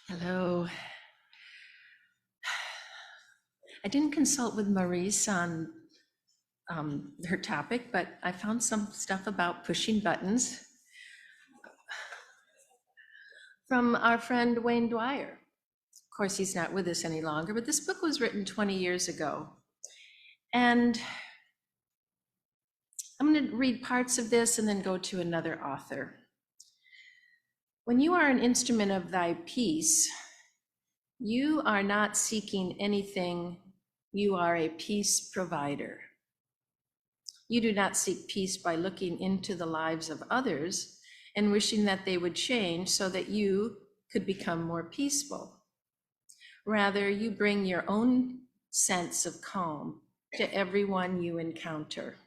Hello. I didn't consult with Maurice on her topic, but I found some stuff about pushing buttons from our friend Wayne Dyer. Of course, he's not with us any longer, but this book was written 20 years ago. And I'm going to read parts of this and then go to another author. When you are an instrument of thy peace, you are not seeking anything, you are a peace provider. You do not seek peace by looking into the lives of others and wishing that they would change so that you could become more peaceful. Rather, you bring your own sense of calm to everyone you encounter.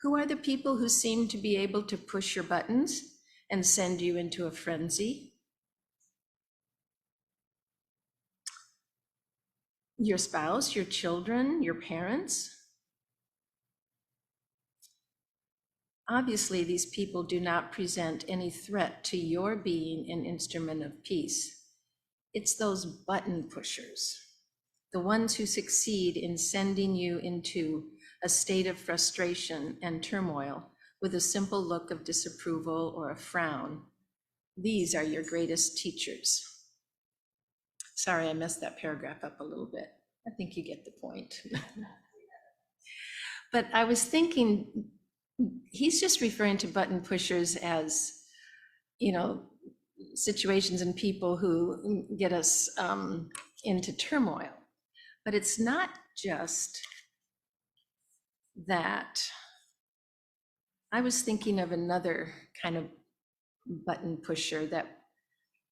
Who are the people who seem to be able to push your buttons and send you into a frenzy? Your spouse, your children, your parents? Obviously, these people do not present any threat to your being an instrument of peace. It's those button pushers, the ones who succeed in sending you into a state of frustration and turmoil with a simple look of disapproval or a frown. These are your greatest teachers. Sorry, I messed that paragraph up a little bit. I think you get the point. But I was thinking, he's just referring to button pushers as, situations and people who get us into turmoil. But it's not just that. I was thinking of another kind of button pusher that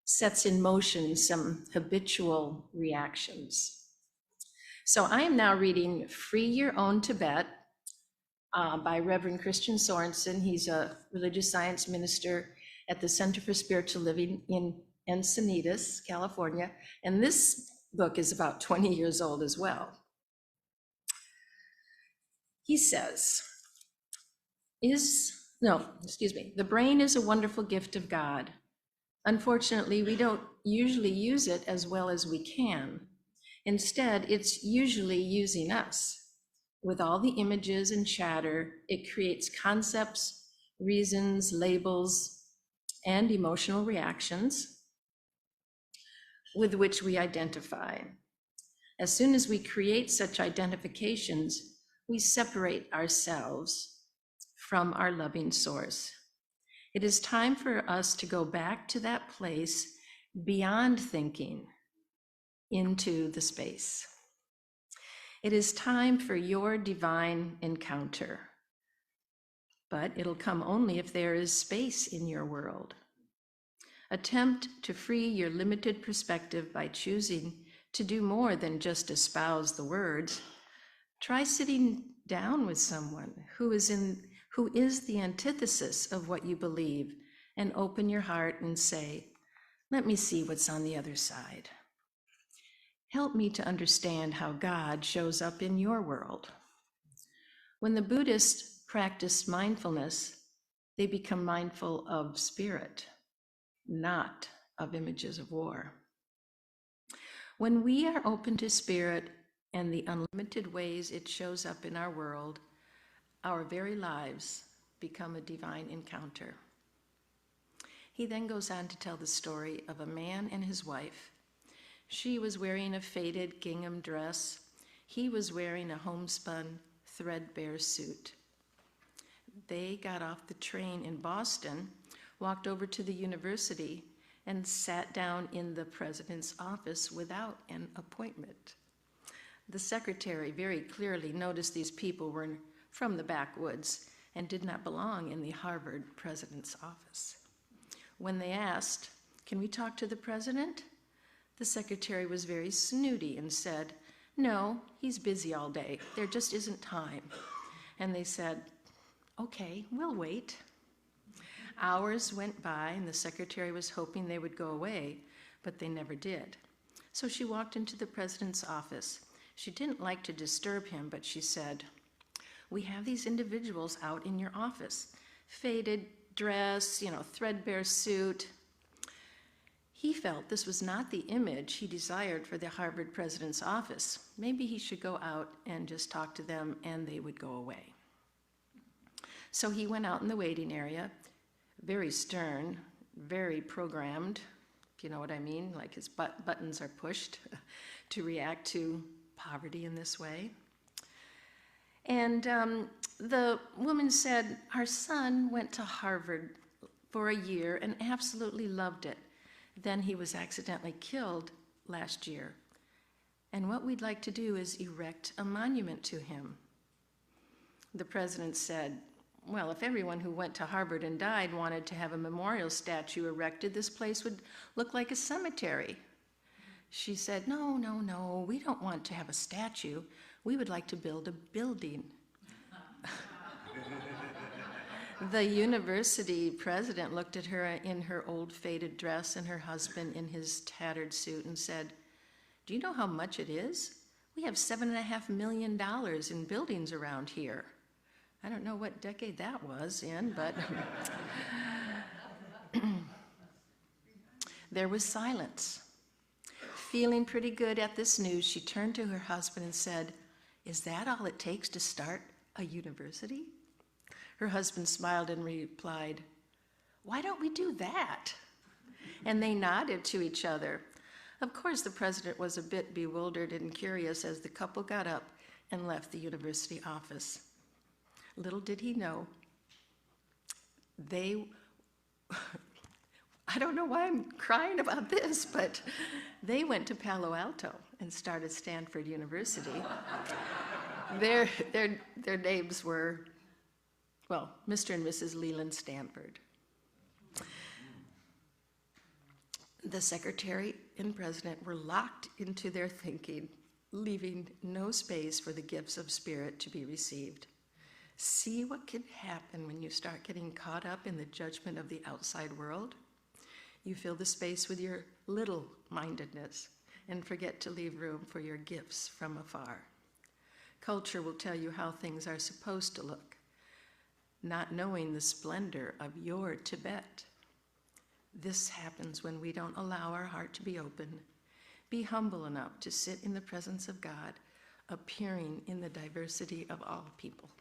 sets in motion some habitual reactions. So I am now reading Free Your Own Tibet by Reverend Christian Sorensen. He's a religious science minister at the Center for Spiritual Living in Encinitas, California. And this book is about 20 years old as well. He says, the brain is a wonderful gift of God. Unfortunately, we don't usually use it as well as we can. Instead, it's usually using us. With all the images and chatter, it creates concepts, reasons, labels, and emotional reactions with which we identify. As soon as we create such identifications, we separate ourselves from our loving source. It is time for us to go back to that place beyond thinking, into the space. It is time for your divine encounter, but it'll come only if there is space in your world. Attempt to free your limited perspective by choosing to do more than just espouse the words. Try sitting down with someone who is the antithesis of what you believe, and open your heart and say, let me see what's on the other side. Help me to understand how God shows up in your world. When the Buddhists practiced mindfulness, they become mindful of spirit, not of images of war. When we are open to spirit and the unlimited ways it shows up in our world, our very lives become a divine encounter. He then goes on to tell the story of a man and his wife. She was wearing a faded gingham dress. He was wearing a homespun, threadbare suit. They got off the train in Boston, walked over to the university, and sat down in the president's office without an appointment. The secretary very clearly noticed these people were from the backwoods and did not belong in the Harvard president's office. When they asked, "Can we talk to the president?" the secretary was very snooty and said, "No, he's busy all day. There just isn't time." And they said, "Okay, we'll wait." Hours went by and the secretary was hoping they would go away, but they never did. So she walked into the president's office. She didn't like to disturb him, but she said, "We have these individuals out in your office, faded dress, threadbare suit. He felt this was not the image he desired for the Harvard president's office. Maybe he should go out and just talk to them and they would go away. So he went out in the waiting area, very stern, very programmed, if you know what I mean, like his buttons are pushed to react to poverty in this way. And the woman said, our son went to Harvard for a year and absolutely loved it. Then he was accidentally killed last year. And what we'd like to do is erect a monument to him. The president said, well, if everyone who went to Harvard and died wanted to have a memorial statue erected, this place would look like a cemetery. She said, no, no, no, we don't want to have a statue. We would like to build a building. The university president looked at her in her old faded dress and her husband in his tattered suit and said, do you know how much it is? We have $7.5 million in buildings around here. I don't know what decade that was in, but there was silence. Feeling pretty good at this news, she turned to her husband and said, is that all it takes to start a university? Her husband smiled and replied, why don't we do that? And they nodded to each other. Of course, the president was a bit bewildered and curious as the couple got up and left the university office. Little did he know, I don't know why I'm crying about this, but they went to Palo Alto and started Stanford University. Their names were, well, Mr. and Mrs. Leland Stanford. The secretary and president were locked into their thinking, leaving no space for the gifts of spirit to be received. See what can happen when you start getting caught up in the judgment of the outside world? You fill the space with your little-mindedness and forget to leave room for your gifts from afar. Culture will tell you how things are supposed to look, not knowing the splendor of your Tibet. This happens when we don't allow our heart to be open, be humble enough to sit in the presence of God, appearing in the diversity of all people.